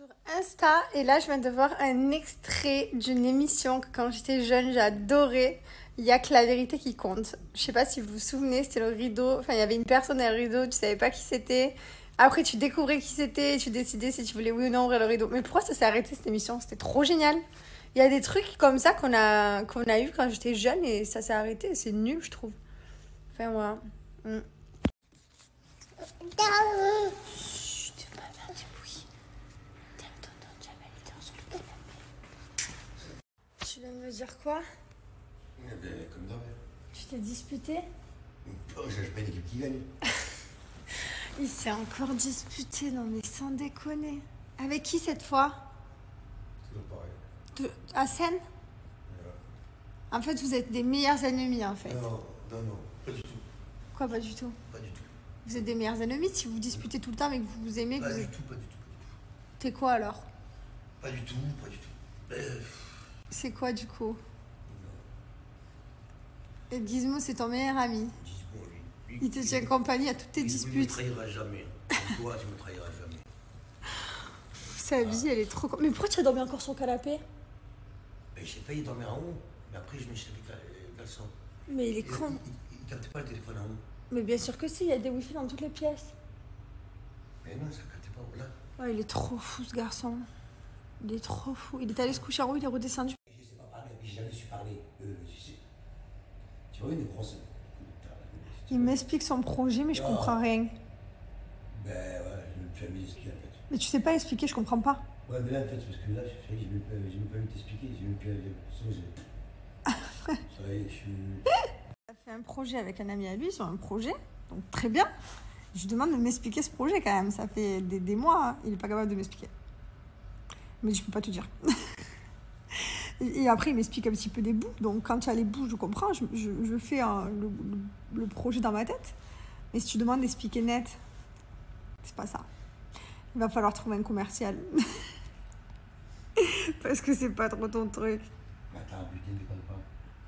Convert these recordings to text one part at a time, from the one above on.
Sur Insta, et là je viens de voir un extrait d'une émission que quand j'étais jeune j'adorais. Il y a que la vérité qui compte. Je sais pas si vous vous souvenez, c'était le rideau. Enfin, il y avait une personne dans le rideau, tu savais pas qui c'était. Après, tu découvrais qui c'était et tu décidais si tu voulais oui ou non ouvrir le rideau. Mais pourquoi ça s'est arrêté cette émission? C'était trop génial. Il y a des trucs comme ça qu'on a eu quand j'étais jeune et ça s'est arrêté. C'est nul, je trouve. Enfin, voilà. Chut, tu vas pas faire du bruit. T'aimes tonton Jamel, il dort sur le canapé. Tu viens de me dire quoi? Comme d'hab. Tu t'es disputé? Oh, j'ai pas une équipe qui gagne. Il s'est encore disputé, non mais sans déconner. Avec qui cette fois? Toujours pareil. À Seine? En fait, vous êtes des meilleurs ennemis en fait. Non, pas du tout. Quoi, pas du tout? Pas du tout. Vous êtes des meilleurs ennemis si vous vous disputez tout le temps mais que vous vous aimez. Pas vous du êtes... tout. T'es quoi alors? Pas du tout. C'est quoi du coup? Et Gizmo, c'est ton meilleur ami. Gizmo, lui. Il te tient compagnie à toutes tes Gizmo, disputes. il me trahira jamais. Comme toi, tu me trahiras jamais. Sa vie, elle est trop... Mais pourquoi tu as dormi encore sur le canapé? J'ai failli dormir en haut, mais après je me suis mis le caleçon. Mais il est con. Il captait pas le téléphone en haut. Mais bien sûr que si, il y a des wifi dans toutes les pièces. Mais non, ça captait pas là. Oh, il est trop fou ce garçon. Il est trop fou. Il est allé se coucher en haut, il est redescendu. Je sais pas parler, j'ai jamais su parler. Tu vois une grosse. Il m'explique son projet, mais je comprends rien. Ben ouais, je vais m'expliquer en fait. Mais tu sais pas expliquer, je comprends pas. Ouais, mais là en fait, parce que là, j'ai même pas eu t'expliquer, j'ai même plus. Ça y est, je suis. Il a fait un projet avec un ami à lui, sur un projet, donc très bien. Je lui demande de m'expliquer ce projet quand même. Ça fait des mois, hein. Il est pas capable de m'expliquer. Mais je peux pas te dire. Et après, il m'explique un petit peu des bouts. Donc, quand tu as les bouts, je comprends. Je fais le projet dans ma tête. Mais si tu demandes d'expliquer net, c'est pas ça. Il va falloir trouver un commercial. Parce que c'est pas trop ton truc. Attends, putain, déconne pas.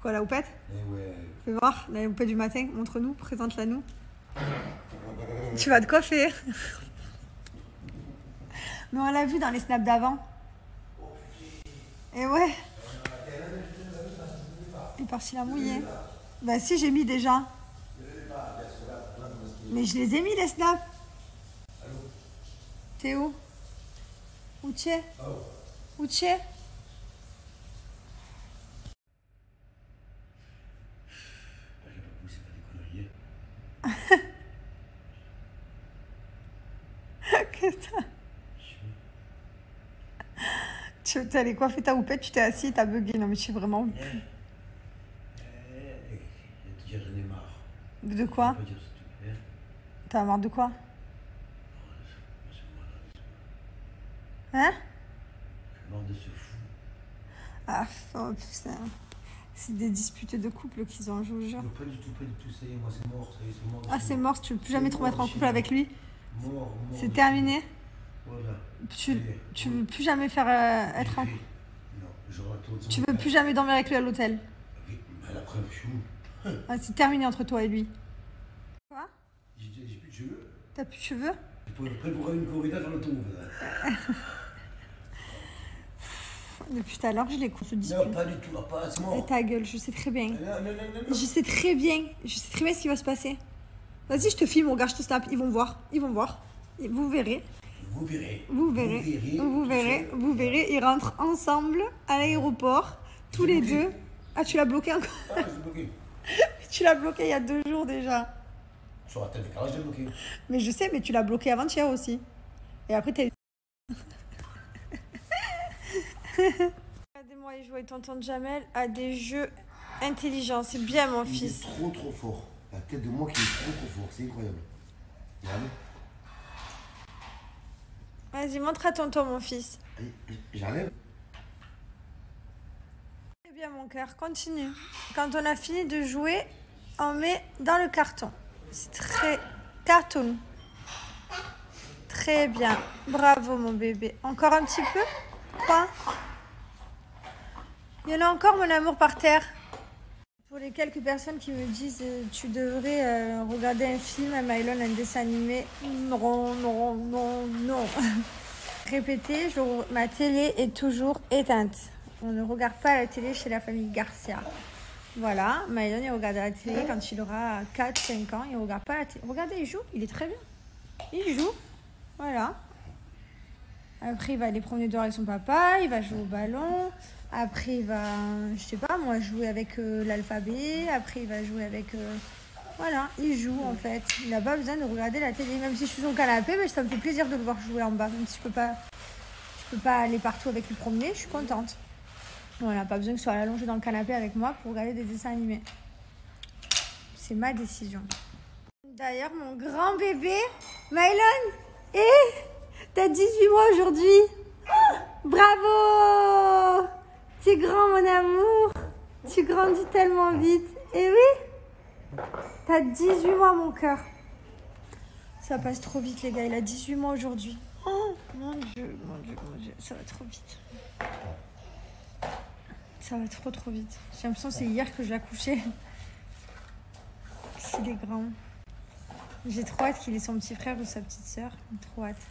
Quoi, la houppette? Eh ouais. Fais voir, la houppette du matin. Montre-nous, présente-la nous. Tu vas te coiffer. Mais on l'a vu dans les snaps d'avant. Et ouais. Il est parti la mouiller. Bah si, j'ai mis déjà. Mais je les ai mis les snaps. T'es où? Où tu es? Où tu es? J'ai pas poussé pas des conneries. Qu'est-ce que t'as? Tu t'es allé coiffer ta houppette, tu t'es assis et t'as bugué. Non mais je suis vraiment... J'en ai marre. De quoi? Je peux pas dire ce truc. T'as marre de quoi? Hein? Je marre de ce fou. Ah, oh, putain. C'est des disputes de couple qu'ils ont, je vous jure. Pas du tout, ça y est, moi c'est mort, ça y est, c'est mort. Ah, c'est mort, tu veux plus jamais te remettre en couple avec lui? Mort. C'est terminé? Voilà. Tu veux plus jamais faire être en... Non, je retourne. Tu veux plus jamais dormir avec lui à l'hôtel? Oui, mais la preuve, je suis où? Ah, c'est terminé entre toi et lui. Quoi? J'ai plus de cheveux. T'as plus de cheveux? Prêt pour une corrida dans l'autoroute. Depuis tout à l'heure, je les se dispute. Non, pas du tout, pas, c'est mort. Et ta gueule, je sais très bien. Non. Je sais très bien ce qui va se passer. Vas-y, je te filme, mon gars, je te snap. Ils vont voir. Et vous verrez. Vous verrez. Vous verrez. Ils rentrent ensemble à l'aéroport, tous les deux. Ah, tu l'as bloqué encore? Ah, je l'ai bloqué. Tu l'as bloqué il y a 2 jours déjà. Sur la tête de garage, je l'ai bloqué. Mais je sais, mais tu l'as bloqué avant-hier aussi. Et après, t'as eu... Regardez-moi, il joue avec tonton Jamel à des jeux intelligents. C'est bien, mon fils. Il est trop fort. La tête de moi qui est trop fort. C'est incroyable. Regardez. Vas-y, montre à tonton, mon fils. J'arrive. Très bien, mon cœur. Continue. Quand on a fini de jouer, on met dans le carton. C'est très... Cartoon. Très bien. Bravo, mon bébé. Encore un petit peu? Quoi? Il y en a encore, mon amour, par terre. Pour les quelques personnes qui me disent tu devrais regarder un film, un Mylon, un dessin animé. Non. Répétez, ma télé est toujours éteinte. On ne regarde pas la télé chez la famille Garcia. Voilà, Mylon, il regarde la télé quand il aura 4-5 ans. Il ne regarde pas la télé. Regardez, il joue, il est très bien. Il joue, voilà. Après, il va aller promener dehors avec son papa, il va jouer au ballon. Après, il va, je sais pas, moi, jouer avec l'alphabet. Après, il va jouer avec... Voilà, il joue en fait. Il n'a pas besoin de regarder la télé. Même si je suis sur le canapé, mais ça me fait plaisir de le voir jouer en bas. Même si je peux pas aller partout avec lui promener, je suis contente. Voilà, pas besoin que ce soit allongé dans le canapé avec moi pour regarder des dessins animés. C'est ma décision. D'ailleurs, mon grand bébé, Mylon, t'as 18 mois aujourd'hui. Bravo! Tu es grand, mon amour. Tu grandis tellement vite. Et oui, t'as 18 mois, mon cœur. Ça passe trop vite, les gars. Il a 18 mois aujourd'hui. Oh, mon Dieu, mon Dieu, mon Dieu. Ça va trop vite. Ça va trop vite. J'ai l'impression que c'est hier que je l'ai accouché. Qu'il est grand. J'ai trop hâte qu'il ait son petit frère ou sa petite sœur. Trop hâte.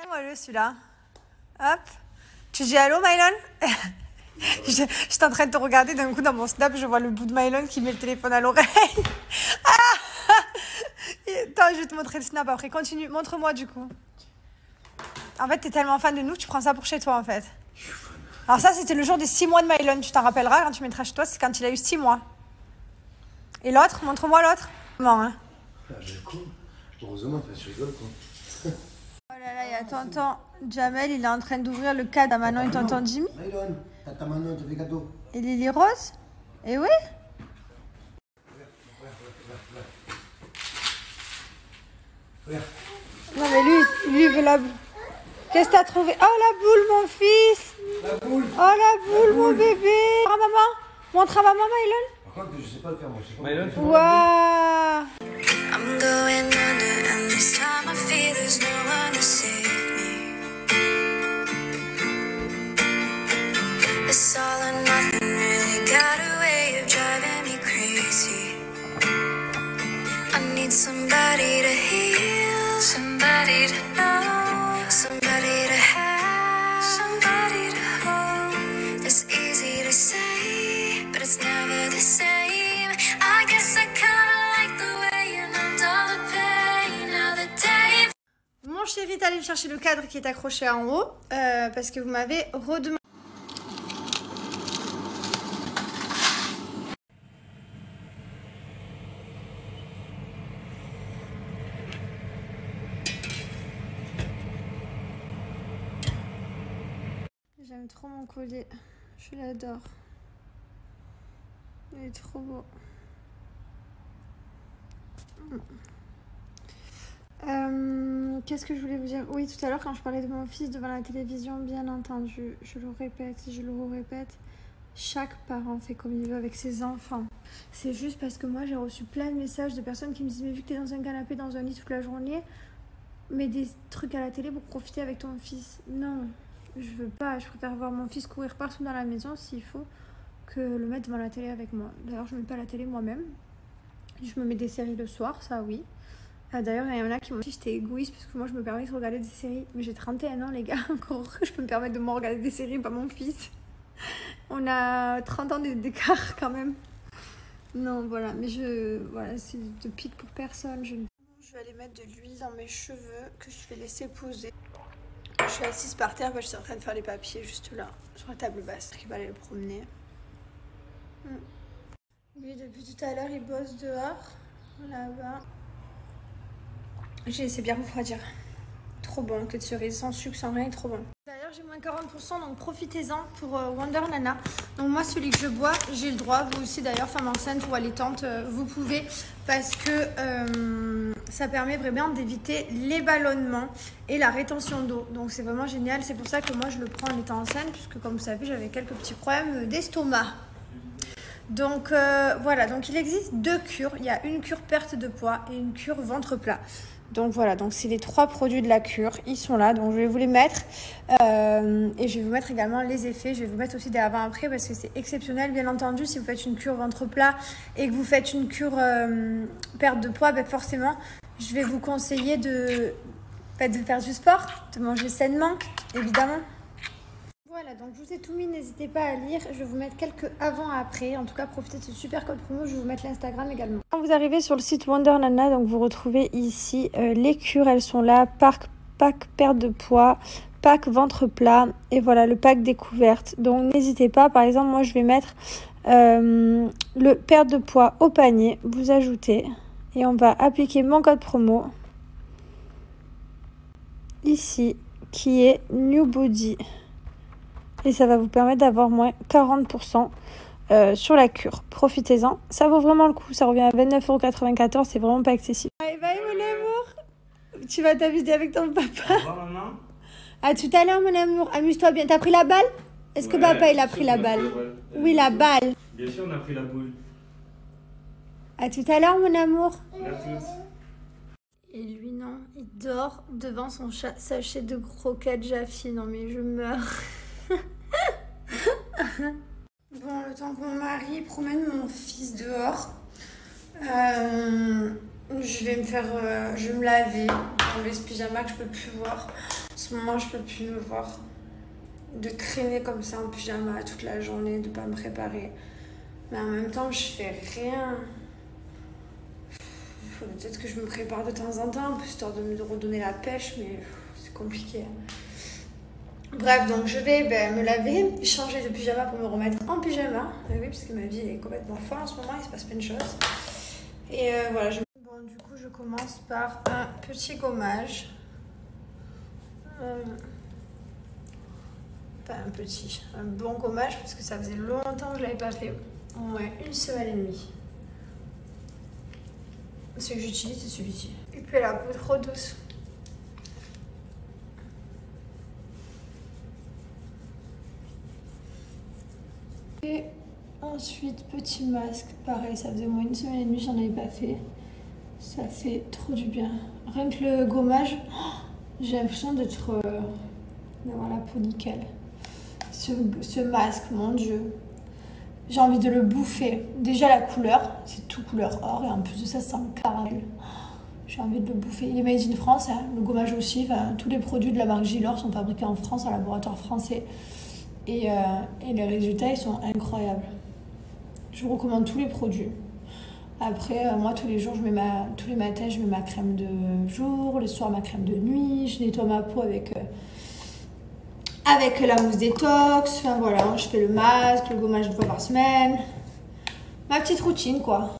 Moi le celui-là. Hop. Tu dis allô, Mylon? J'étais en train de te regarder, d'un coup dans mon snap, je vois le bout de Mylon qui met le téléphone à l'oreille. Ah, attends, je vais te montrer le snap après. Continue, montre-moi du coup. En fait, t'es tellement fan de nous que tu prends ça pour chez toi en fait. Alors ça, c'était le jour des 6 mois de Mylon. Tu t'en rappelleras quand tu mettras chez toi, c'est quand il a eu 6 mois. Et l'autre, montre-moi l'autre. Comment, hein? J'ai cool. Heureusement, tu rigoles quoi. Oh là là, il y a tonton Jamel, il est en train d'ouvrir le cadre à Manon et tonton Jimmy. Mylon, tata Manon te fait gâteau. Et Lily Rose. Et oui. Regarde. Non mais lui il veut la boule. Qu'est-ce que t'as trouvé? Oh la boule, mon fils. La boule. Oh la boule, mon bébé. Montre à maman. Montre à maman, Mylon. Par contre, je sais pas le faire moi. Je sais pas Mylon, Waouh. I'm going under, and this time I feel there's no one to save me. This all or nothing really got a way of driving me crazy. I need somebody to heal, somebody to know, somebody to have, somebody to hold. It's easy to say, but it's never the same. I guess I kinda like the way you numbed all the pain. Now the day. Mon chéri est allé chercher le cadre qui est accroché en haut parce que vous m'avez redemandé. J'aime trop mon collier, je l'adore. Il est trop beau. Qu'est-ce que je voulais vous dire? Oui, tout à l'heure quand je parlais de mon fils devant la télévision, bien entendu, je le répète, je le répète, chaque parent fait comme il veut avec ses enfants. C'est juste parce que moi j'ai reçu plein de messages de personnes qui me disent mais vu que t'es dans un canapé, dans un lit toute la journée, mets des trucs à la télé pour profiter avec ton fils. Non, je veux pas, je préfère voir mon fils courir partout dans la maison s'il faut que le mettre devant la télé avec moi. D'ailleurs je mets pas la télé moi-même, je me mets des séries le soir, ça oui. D'ailleurs, il y en a qui m'ont dit que j'étais égoïste parce que moi je me permets de regarder des séries. Mais j'ai 31 ans, les gars, encore heureux, je peux me permettre de me regarder des séries, pas mon fils. On a 30 ans d'écart quand même. Non, voilà, mais voilà, c'est de pique pour personne. Je vais aller mettre de l'huile dans mes cheveux que je vais laisser poser. Je suis assise par terre, je suis en train de faire les papiers juste là, sur la table basse, qui va aller le promener. Lui, depuis tout à l'heure, il bosse dehors, là-bas. J'ai laissé bien refroidir. Trop bon, que de cerise, sans sucre, sans rien, trop bon. D'ailleurs, j'ai moins 40%, donc profitez-en pour Wonder Nana. Donc moi, celui que je bois, j'ai le droit. Vous aussi, d'ailleurs, femme enceinte ou allaitante, vous pouvez. Parce que ça permet vraiment d'éviter les ballonnements et la rétention d'eau. Donc c'est vraiment génial. C'est pour ça que moi, je le prends en étant enceinte. Puisque comme vous savez, j'avais quelques petits problèmes d'estomac. Donc voilà, donc il existe 2 cures. Il y a une cure perte de poids et une cure ventre plat. Donc voilà, donc c'est les 3 produits de la cure, ils sont là, donc je vais vous les mettre et je vais vous mettre également les effets, je vais vous mettre aussi des avant-après parce que c'est exceptionnel, bien entendu, si vous faites une cure ventre plat et que vous faites une cure perte de poids, ben forcément, je vais vous conseiller Bah, de faire du sport, de manger sainement, évidemment. Voilà, donc je vous ai tout mis, n'hésitez pas à lire. Je vais vous mettre quelques avant-après. En tout cas, profitez de ce super code promo. Je vais vous mettre l'Instagram également. Quand vous arrivez sur le site Wonder Nana, donc vous retrouvez ici les cures, elles sont là. Pack perte de poids, pack ventre plat et voilà le pack découverte. Donc n'hésitez pas, par exemple, moi je vais mettre le perte de poids au panier. Vous ajoutez et on va appliquer mon code promo ici qui est New Body. Et ça va vous permettre d'avoir moins 40% sur la cure. Profitez-en. Ça vaut vraiment le coup. Ça revient à 29,94 €. C'est vraiment pas accessible. Bye bye mon amour. Tu vas t'amuser avec ton papa. Au revoir, maman. À tout à l'heure mon amour. Amuse-toi bien. T'as pris la balle? Est-ce que papa il a pris la balle? Oui, la balle. Bien sûr, on a pris la boule. À tout à l'heure mon amour. À tous. Et lui non, il dort devant son sachet de croquettes Jaffi. Non mais je meurs. Bon, le temps que mon mari promène mon fils dehors, je vais me laver, enlever ce pyjama que je peux plus voir. En ce moment, je peux plus me voir. De traîner comme ça en pyjama toute la journée, de pas me préparer. Mais en même temps, je fais rien. Il faut peut-être que je me prépare de temps en temps, histoire de me redonner la pêche, mais c'est compliqué. Bref, donc je vais me laver, changer de pyjama pour me remettre en pyjama. Oui, parce que ma vie est complètement folle en ce moment, il se passe plein de choses. Et voilà, bon, du coup, je commence par un petit gommage. Pas un bon gommage, parce que ça faisait longtemps que je ne l'avais pas fait. Ouais, 1 semaine et demie. Ce que j'utilise, c'est celui-ci. Et puis la poudre douce. Et ensuite, petit masque. Pareil, ça faisait au moins 1 semaine et demie, j'en avais pas fait. Ça fait trop du bien. Rien que le gommage, j'ai l'impression d'avoir la peau nickel. Ce masque, mon Dieu. J'ai envie de le bouffer. Déjà la couleur, c'est tout couleur or. Et en plus de ça, ça sent le caramel. J'ai envie de le bouffer. Il est made in France, hein, le gommage aussi. Enfin, tous les produits de la marque Gilor sont fabriqués en France, en laboratoire français. Et les résultats, ils sont incroyables. Je vous recommande tous les produits. Après, moi, tous les matins, je mets ma crème de jour. Le soir, ma crème de nuit. Je nettoie ma peau avec la mousse détox. Enfin, voilà, je fais le masque, le gommage 2 fois par semaine. Ma petite routine, quoi.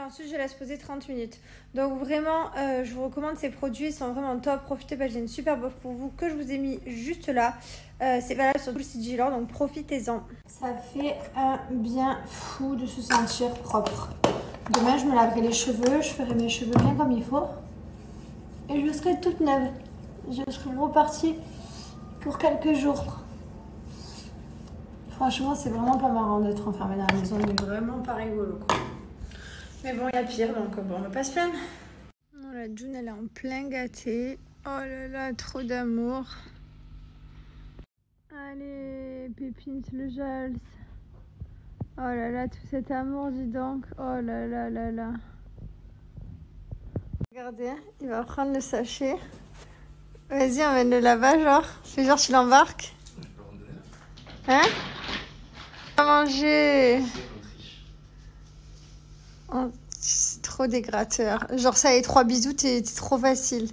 Ensuite, je laisse poser 30 minutes. Donc vraiment, je vous recommande ces produits. Ils sont vraiment top. Profitez, j'ai une super offre pour vous que je vous ai mis juste là. C'est valable sur tout le site Gilor, donc profitez-en. Ça fait un bien fou de se sentir propre. Demain, je me laverai les cheveux. Je ferai mes cheveux bien comme il faut. Et je serai toute neuve. Je serai repartie pour quelques jours. Franchement, c'est vraiment pas marrant d'être enfermée dans la maison. Mais vraiment pas rigolo, quoi. Mais bon, il y a pire, donc bon, on va pas se plaindre. Non, la June, elle est en plein gâté. Oh là là, trop d'amour. Allez, Pépine, le Jals. Oh là là, tout cet amour, dis donc. Oh là là là là. Regardez, il va prendre le sachet. Vas-y, emmène le là-bas, genre. C'est genre, tu l'embarques. Hein? On va manger. Oh, c'est trop dégratteur. Genre ça, les 3 bisous, t'es trop facile.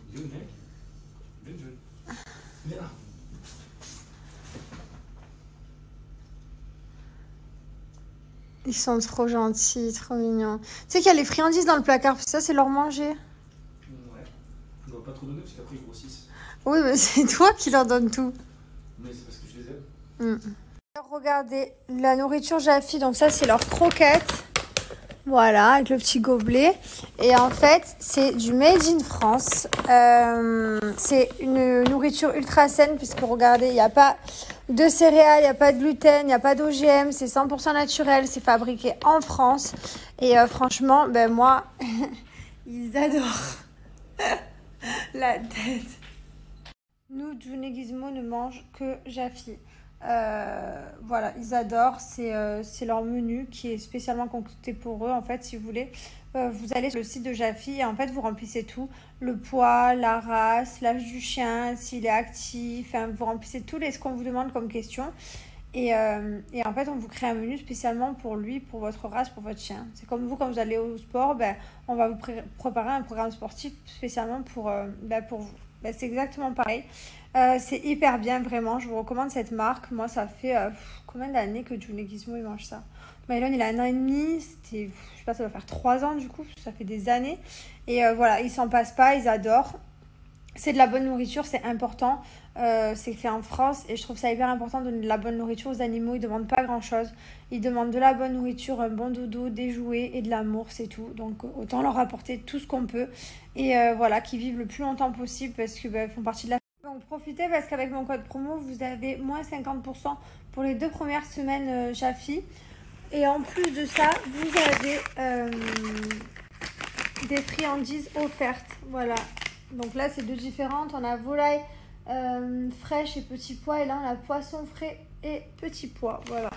Ils sont trop gentils, trop mignons. Tu sais qu'il y a les friandises dans le placard, parce que ça, c'est leur manger. Ouais. On ne doit pas trop donner, parce qu'après, ils grossissent. Oui, mais c'est toi qui leur donne tout. Mais c'est parce que je les aime. Alors, regardez, la nourriture Jaffi, donc ça, c'est leurs croquettes. Voilà, avec le petit gobelet. Et en fait, c'est du made in France. C'est une nourriture ultra saine, puisque regardez, il n'y a pas de céréales, il n'y a pas de gluten, il n'y a pas d'OGM. C'est 100% naturel, c'est fabriqué en France. Et franchement, ben moi, ils adorent la tête. Nous, June et Gizmo ne mangent que Jaffi. Voilà, ils adorent. C'est leur menu qui est spécialement concocté pour eux. En fait, si vous voulez, vous allez sur le site de Jafi et en fait, vous remplissez tout. Le poids, la race, l'âge du chien, s'il est actif. Enfin, vous remplissez ce qu'on vous demande comme question. Et en fait, on vous crée un menu spécialement pour lui, pour votre race, pour votre chien. C'est comme vous, quand vous allez au sport, ben, on va vous préparer un programme sportif spécialement pour vous. Ben, c'est exactement pareil. C'est hyper bien, vraiment. Je vous recommande cette marque. Moi, ça fait combien d'années que Johnny Gizmo, il mange ça? Mylon, il a 1 an et demi. C'était, je sais pas, ça doit faire 3 ans du coup. Ça fait des années. Et voilà, ils s'en passent pas, ils adorent. C'est de la bonne nourriture, c'est important. C'est fait en France et je trouve ça hyper important de donner de la bonne nourriture aux animaux. Ils ne demandent pas grand-chose. Ils demandent de la bonne nourriture, un bon dodo, des jouets et de l'amour, c'est tout. Donc autant leur apporter tout ce qu'on peut. Et voilà, qu'ils vivent le plus longtemps possible parce qu'ils font partie de la... Donc profitez parce qu'avec mon code promo, vous avez moins 50% pour les 2 premières semaines Jafi. Et en plus de ça, vous avez des friandises offertes. Voilà. Donc là, c'est 2 différentes. On a volaille fraîche et petit pois. Et là, on a poisson frais et petit pois. Voilà.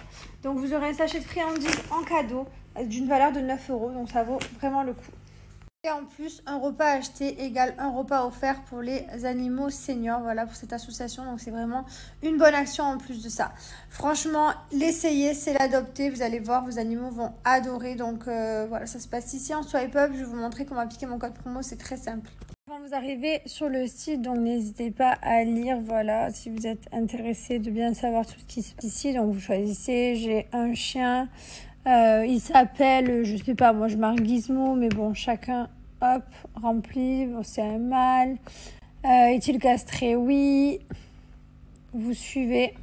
Donc, vous aurez un sachet de friandises en cadeau d'une valeur de 9 €. Donc, ça vaut vraiment le coup. Et en plus, un repas acheté égale un repas offert pour les animaux seniors. Voilà, pour cette association. Donc, c'est vraiment une bonne action en plus de ça. Franchement, l'essayer, c'est l'adopter. Vous allez voir, vos animaux vont adorer. Donc, voilà, ça se passe ici en Swipe Up. Je vais vous montrer comment appliquer mon code promo. C'est très simple. Quand vous arrivez sur le site, donc n'hésitez pas à lire, voilà, si vous êtes intéressé de bien savoir tout ce qui se passe ici. Donc, vous choisissez, j'ai un chien. Il s'appelle, je sais pas, moi je marque Gizmo, mais bon, chacun, hop, rempli. Bon, c'est un mâle. Est-il castré? Oui. Vous suivez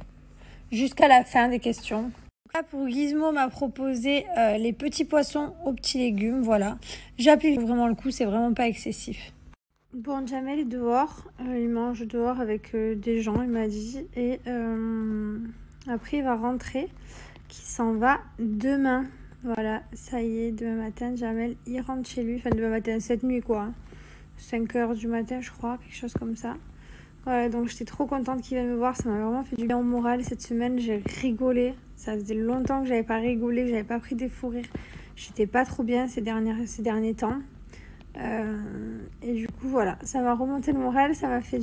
jusqu'à la fin des questions. Là, pour Gizmo, m'a proposé les petits poissons aux petits légumes, voilà. J'applique vraiment le coup, c'est vraiment pas excessif. Bon, Jamel est dehors. Il mange dehors avec des gens, il m'a dit. Et après, il va rentrer. Qui s'en va demain. Voilà, ça y est, demain matin, Jamel, il rentre chez lui. Enfin, demain matin, cette nuit, quoi. 5 h du matin, je crois, quelque chose comme ça. Voilà, donc j'étais trop contente qu'il vienne me voir. Ça m'a vraiment fait du bien au moral. Cette semaine, j'ai rigolé. Ça faisait longtemps que j'avais pas rigolé, que j'avais pas pris des fous rires. J'étais pas trop bien ces derniers temps. Et du coup, voilà, ça m'a remonté le moral, ça m'a fait...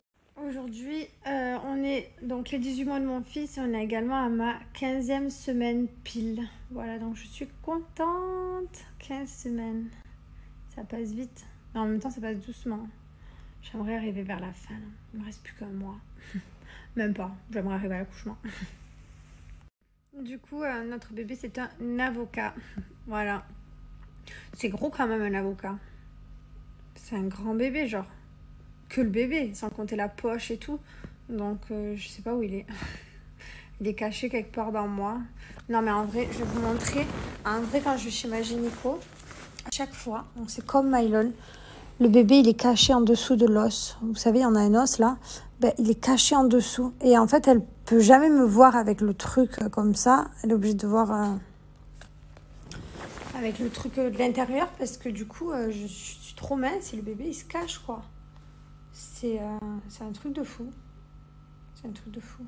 Aujourd'hui, on est donc les 18 mois de mon fils et on est également à ma 15e semaine pile. Voilà, donc je suis contente. 15 semaines. Ça passe vite. Mais en même temps, ça passe doucement. J'aimerais arriver vers la fin. Il me reste plus qu'un mois. Même pas. J'aimerais arriver à l'accouchement. Du coup, notre bébé, c'est un avocat. Voilà. C'est gros quand même, un avocat. C'est un grand bébé, genre. Que le bébé, sans compter la poche et tout. Donc, je sais pas où il est. Il est caché quelque part dans moi. Non, mais en vrai, je vais vous montrer. En vrai, quand je vais chez ma gynéco, à chaque fois, donc c'est comme Mylon, le bébé, il est caché en dessous de l'os. Vous savez, il y en a un os là. Ben, il est caché en dessous. Et en fait, elle peut jamais me voir avec le truc comme ça. Elle est obligée de voir avec le truc de l'intérieur parce que du coup, je suis trop mince et le bébé, il se cache, quoi. C'est un truc de fou. C'est un truc de fou.